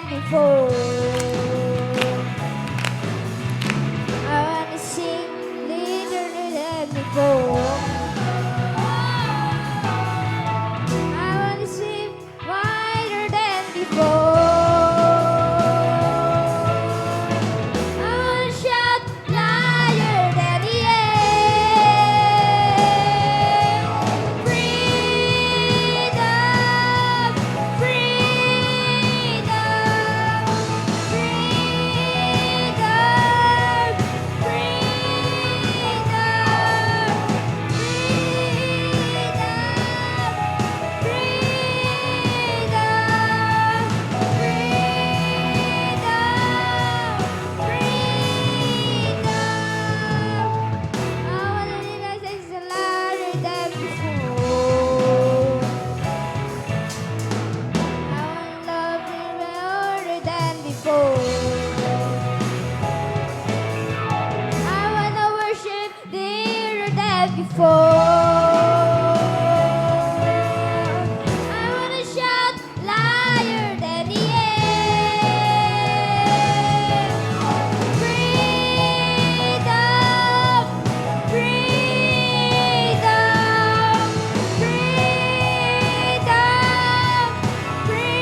than before. I wanna sing louder than before. I wanna sing wider than before. I wanna shout louder than the air. Freedom, freedom, freedom, before. I wanna shout louder than the air. Freedom, freedom, freedom,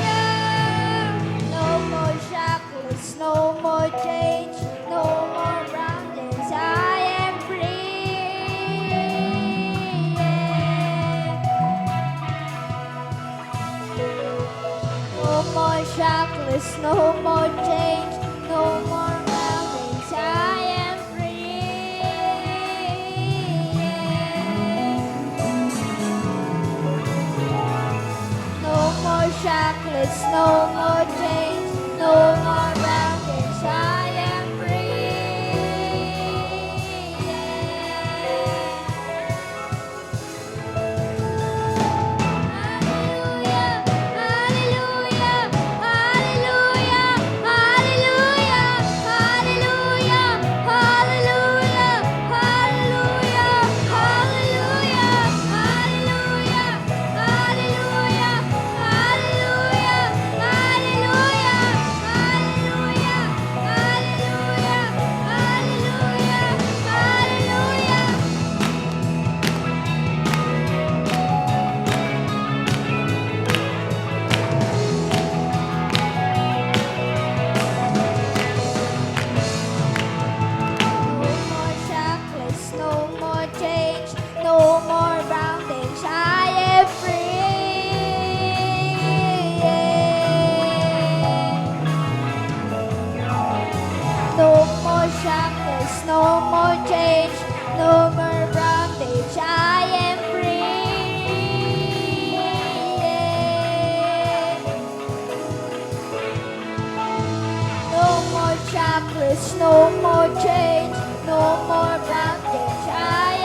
freedom, no more shackles, no more chains, no more bondage. I am free. No more shackles, no more chains, no more bondage. I am free. No more shackles, no more chains, no more bondage. I am no more change, no more bondage. I am free. No more shackles, no more chains, no more bondage. I